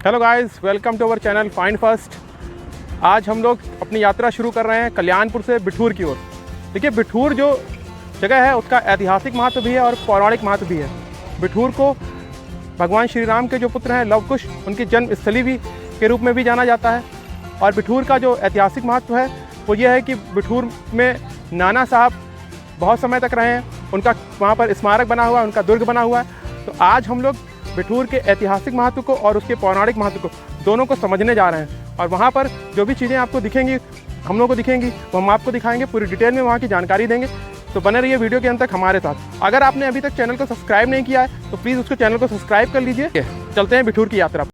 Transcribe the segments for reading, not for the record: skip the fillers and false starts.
Hello guys, welcome to our channel find first. आज हम लोग अपनी यात्रा शुरू कर रहे हैं कल्याणपुर से बिठूर की ओर। देखिए, बिठूर जो जगह है उसका ऐतिहासिक महत्व भी है और पौराणिक महत्व भी है। बिठूर को भगवान श्री राम के जो पुत्र हैं लव कुश, उनकी जन्म स्थली भी के रूप में भी जाना जाता है। और बिठूर का जो ऐतिहासिक महत्व है वो ये है कि बिठूर में नाना साहब बहुत समय तक रहे हैं, उनका वहाँ पर स्मारक बना हुआ है, उनका दुर्ग बना हुआ है। तो आज हम लोग बिठूर के ऐतिहासिक महत्व को और उसके पौराणिक महत्व को दोनों को समझने जा रहे हैं। और वहाँ पर जो भी चीज़ें आपको दिखेंगी, हम लोग को दिखेंगी, वो हम आपको दिखाएंगे, पूरी डिटेल में वहाँ की जानकारी देंगे। तो बने रहिए वीडियो के अंत तक हमारे साथ। अगर आपने अभी तक चैनल को सब्सक्राइब नहीं किया है तो प्लीज़ उसको चैनल को सब्सक्राइब कर लीजिए। चलते हैं बिठूर की यात्रा।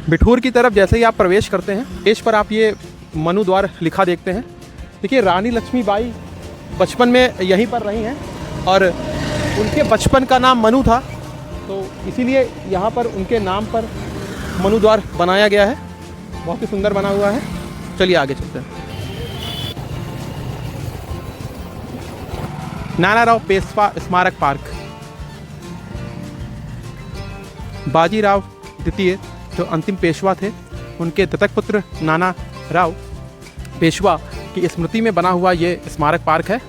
बिठूर की तरफ जैसे ही आप प्रवेश करते हैं, पेज पर आप ये मनु द्वार लिखा देखते हैं। देखिए, रानी लक्ष्मीबाई बचपन में यहीं पर रही हैं और उनके बचपन का नाम मनु था, तो इसीलिए यहाँ पर उनके नाम पर मनु द्वार बनाया गया है। बहुत ही सुंदर बना हुआ है। चलिए आगे चलते हैं। नानाराव पेशवा स्मारक पार्क। बाजीराव द्वितीय जो अंतिम पेशवा थे, उनके दत्तक पुत्र नाना राव पेशवा की स्मृति में बना हुआ ये स्मारक पार्क है।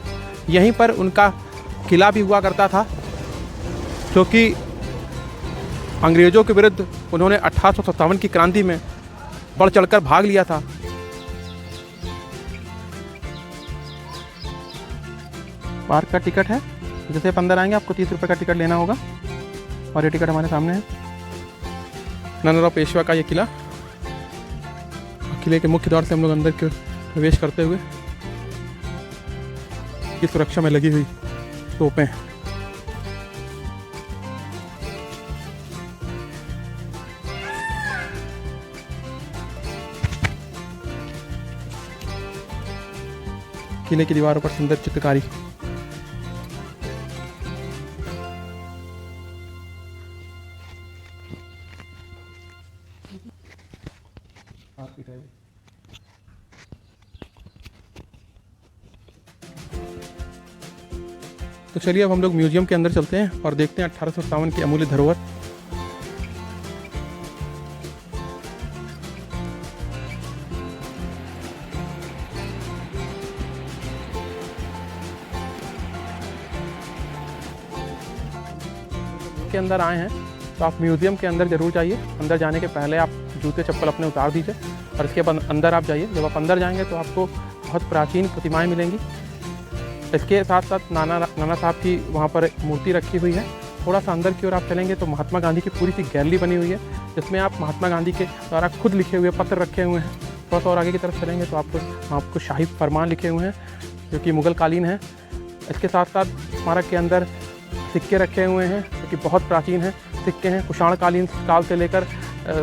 यहीं पर उनका किला भी हुआ करता था, क्योंकि अंग्रेज़ों के विरुद्ध उन्होंने 1857 की क्रांति में बढ़ चढ़कर भाग लिया था। पार्क का टिकट है, जैसे आप अंदर आएंगे आपको 30 रुपये का टिकट लेना होगा। और ये टिकट हमारे सामने है। नानाराव पेशवा का ये किला। किले के मुख्य द्वार से हम लोग अंदर की प्रवेश करते हुए की सुरक्षा में लगी हुई तोपें, किले की दीवारों पर सुंदर चित्रकारी। तो चलिए अब हम लोग म्यूजियम के अंदर चलते हैं और देखते हैं 1857 की अमूल्य धरोहर। के अंदर आए हैं तो आप म्यूजियम के अंदर ज़रूर जाइए। अंदर जाने के पहले आप जूते चप्पल अपने उतार दीजिए और इसके बाद अंदर आप जाइए। जब आप अंदर जाएंगे तो आपको बहुत प्राचीन प्रतिमाएं मिलेंगी। इसके साथ साथ नाना साहब की वहाँ पर मूर्ति रखी हुई है। थोड़ा सा अंदर की ओर आप चलेंगे तो महात्मा गांधी की पूरी सी गैलरी बनी हुई है, जिसमें आप महात्मा गांधी के द्वारा खुद लिखे हुए पत्र रखे हुए हैं। थोड़ा सा और आगे की तरफ चलेंगे तो आपको शाही फरमान लिखे हुए हैं, जो कि मुग़ल कालीन है। इसके साथ साथ स्मारक के अंदर सिक्के रखे हुए हैं, जो कि बहुत प्राचीन हैं। सिक्के हैं कुषाण कालीन काल से लेकर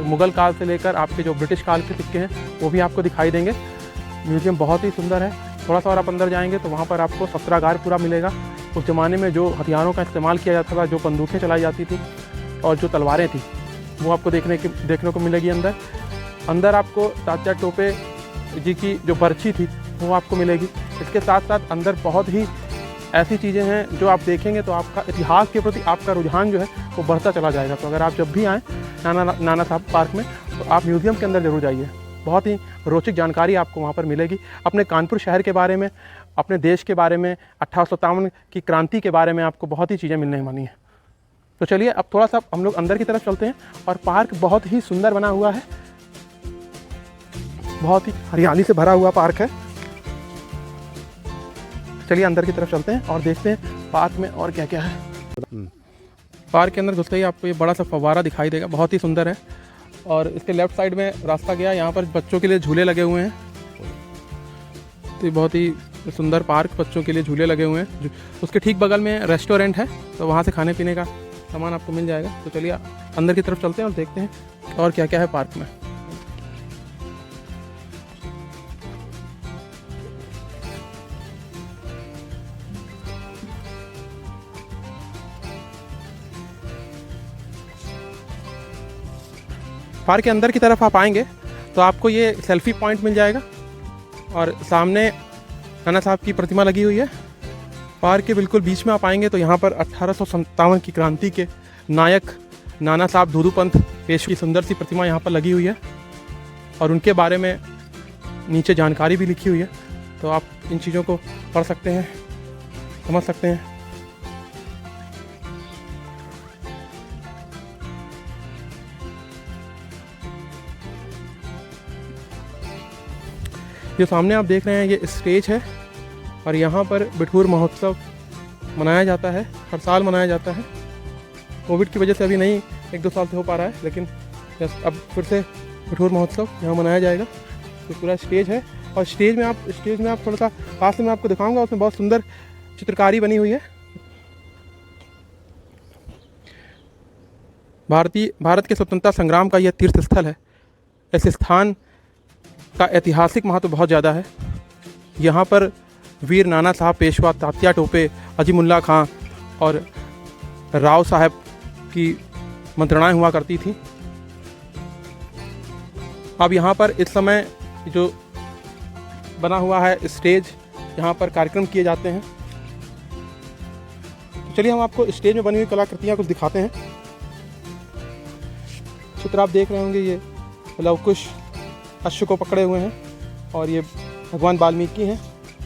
मुग़ल काल से लेकर आपके जो ब्रिटिश काल के सिक्के हैं वो भी आपको दिखाई देंगे। म्यूज़ियम बहुत ही सुंदर है। थोड़ा सा और आप अंदर जाएंगे तो वहाँ पर आपको सत्रागार पूरा मिलेगा। उस ज़माने में जो हथियारों का इस्तेमाल किया जाता था, जो बंदूकें चलाई जाती थी और जो तलवारें थी, वो आपको देखने को मिलेगी। अंदर आपको तात्या टोपे जी की जो बर्छी थी वो आपको मिलेगी। इसके साथ साथ अंदर बहुत ही ऐसी चीज़ें हैं जो आप देखेंगे तो आपका इतिहास के प्रति आपका रुझान जो है वो बढ़ता चला जाएगा। तो अगर आप जब भी आएँ नाना साहब पार्क में तो आप म्यूज़ियम के अंदर ज़रूर जाइए। बहुत ही रोचक जानकारी आपको वहाँ पर मिलेगी, अपने कानपुर शहर के बारे में, अपने देश के बारे में, 1857 की क्रांति के बारे में आपको बहुत ही चीज़ें मिलने वाली हैं। तो चलिए अब थोड़ा सा हम लोग अंदर की तरफ चलते हैं। और पार्क बहुत ही सुंदर बना हुआ है, बहुत ही हरियाली से भरा हुआ पार्क है। चलिए अंदर की तरफ चलते हैं और देखते हैं पार्क में और क्या क्या है। पार्क के अंदर घुसते ही आपको ये बड़ा सा फव्वारा दिखाई देगा, बहुत ही सुंदर है। और इसके लेफ़्ट साइड में रास्ता गया, यहाँ पर बच्चों के लिए झूले लगे हुए हैं। तो ये बहुत ही सुंदर पार्क, बच्चों के लिए झूले लगे हुए हैं। उसके ठीक बगल में रेस्टोरेंट है, तो वहाँ से खाने पीने का सामान आपको मिल जाएगा। तो चलिए अंदर की तरफ चलते हैं और देखते हैं और क्या क्या है पार्क में। पार्क के अंदर की तरफ आप आएंगे तो आपको ये सेल्फी पॉइंट मिल जाएगा और सामने नाना साहब की प्रतिमा लगी हुई है। पार्क के बिल्कुल बीच में आप आएंगे तो यहाँ पर 1857 की क्रांति के नायक नाना साहब धूधू पंथ पेशवा की सुंदर सी प्रतिमा यहाँ पर लगी हुई है और उनके बारे में नीचे जानकारी भी लिखी हुई है, तो आप इन चीज़ों को पढ़ सकते हैं, समझ सकते हैं। जो सामने आप देख रहे हैं ये स्टेज है और यहाँ पर बिठूर महोत्सव मनाया जाता है, हर साल मनाया जाता है। कोविड की वजह से अभी नहीं, 1-2 साल से हो पा रहा है, लेकिन अब फिर से बिठूर महोत्सव यहाँ मनाया जाएगा। तो पूरा स्टेज है और स्टेज में आप थोड़ा सा पास में मैं आपको दिखाऊंगा, उसमें बहुत सुंदर चित्रकारी बनी हुई है। भारत के स्वतंत्रता संग्राम का यह तीर्थ स्थल है। इस स्थान का ऐतिहासिक महत्व बहुत ज़्यादा है। यहाँ पर वीर नाना साहब पेशवा, तात्या टोपे, अजीमुल्ला खां और राव साहब की मंत्रणाएं हुआ करती थी। अब यहाँ पर इस समय जो बना हुआ है स्टेज, यहाँ पर कार्यक्रम किए जाते हैं। तो चलिए हम आपको स्टेज में बनी हुई कलाकृतियाँ कुछ दिखाते हैं। चित्र आप देख रहे होंगे, ये लवकुश अश्व को पकड़े हुए हैं और ये भगवान वाल्मीकि हैं,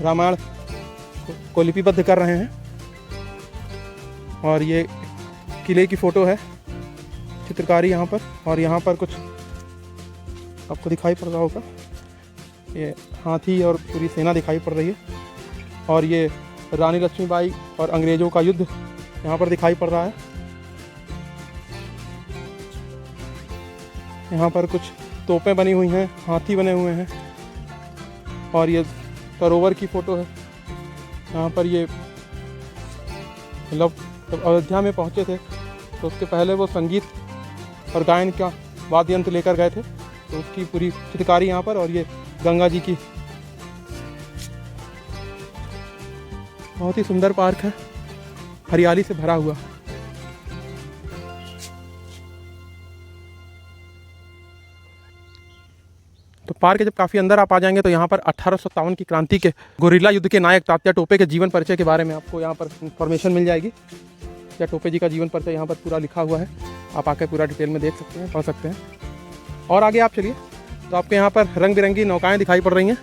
रामायण को लिपिबद्ध कर रहे हैं। और ये किले की फ़ोटो है, चित्रकारी यहाँ पर। और यहाँ पर कुछ आपको दिखाई पड़ रहा होगा, ये हाथी और पूरी सेना दिखाई पड़ रही है। और ये रानी लक्ष्मीबाई और अंग्रेज़ों का युद्ध यहाँ पर दिखाई पड़ रहा है। यहाँ पर कुछ तोपें बनी हुई हैं, हाथी बने हुए हैं। और ये सरोवर की फ़ोटो है। यहाँ पर ये मतलब जब अयोध्या में पहुँचे थे तो उसके पहले वो संगीत और गायन का वाद्य यंत्र लेकर गए थे, तो उसकी पूरी चित्रकारी यहाँ पर। और ये गंगा जी की बहुत ही सुंदर पार्क है, हरियाली से भरा हुआ। तो पार्क के जब काफ़ी अंदर आप आ जाएंगे तो यहाँ पर 1857 की क्रांति के गोरिल्ला युद्ध के नायक तात्या टोपे के जीवन परिचय के बारे में आपको यहाँ पर इंफॉर्मेशन मिल जाएगी। तात्या टोपे जी का जीवन परिचय यहाँ पर पूरा लिखा हुआ है, आप आकर पूरा डिटेल में देख सकते हैं, पढ़ सकते हैं। और आगे आप चलिए तो आपको यहाँ पर रंग बिरंगी नौकाएँ दिखाई पड़ रही हैं,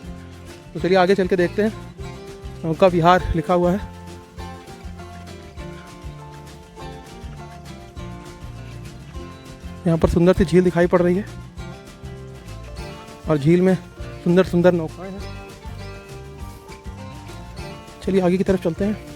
तो चलिए आगे चल के देखते हैं। नौका विहार लिखा हुआ है। यहाँ पर सुंदर सी झील दिखाई पड़ रही है और झील में सुंदर सुंदर नौकाएं हैं। चलिए आगे की तरफ चलते हैं।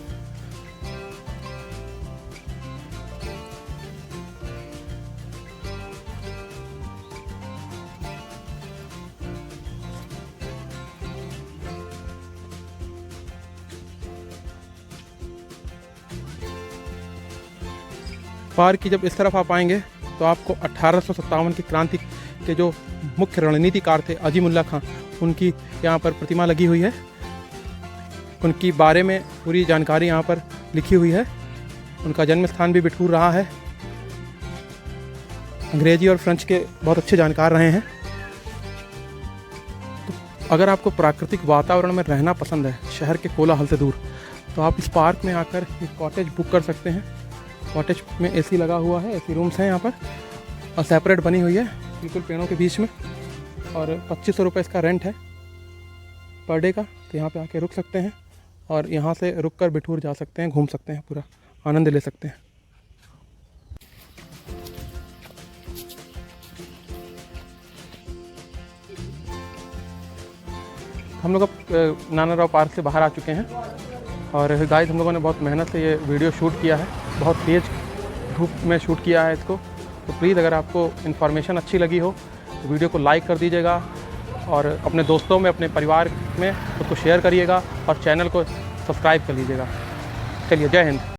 पार्क की जब इस तरफ आप आएंगे तो आपको 1857 की क्रांति के जो मुख्य रणनीतिकार थे अजीमुल्ला खां, उनकी यहाँ पर प्रतिमा लगी हुई है। उनकी बारे में पूरी जानकारी यहाँ पर लिखी हुई है। उनका जन्म स्थान भी बिठूर रहा है। अंग्रेजी और फ्रेंच के बहुत अच्छे जानकार रहे हैं। तो अगर आपको प्राकृतिक वातावरण में रहना पसंद है, शहर के कोलाहल से दूर, तो आप इस पार्क में आकर एक कॉटेज बुक कर सकते हैं। कॉटेज में एसी लगा हुआ है, एसी रूम्स हैं यहाँ पर और सेपरेट बनी हुई है बिल्कुल पेड़ों के बीच में। और 2500 रुपये इसका रेंट है पर डे का। तो यहाँ पे आके रुक सकते हैं और यहाँ से रुककर बिठूर जा सकते हैं, घूम सकते हैं, पूरा आनंद ले सकते हैं। हम लोग अब नाना राव पार्क से बाहर आ चुके हैं और गाइस हम लोगों ने बहुत मेहनत से ये वीडियो शूट किया है, बहुत तेज़ धूप में शूट किया है इसको। तो प्लीज़ अगर आपको इन्फॉर्मेशन अच्छी लगी हो तो वीडियो को लाइक कर दीजिएगा और अपने दोस्तों में, अपने परिवार में उसको शेयर करिएगा और चैनल को सब्सक्राइब कर लीजिएगा। चलिए, जय हिंद।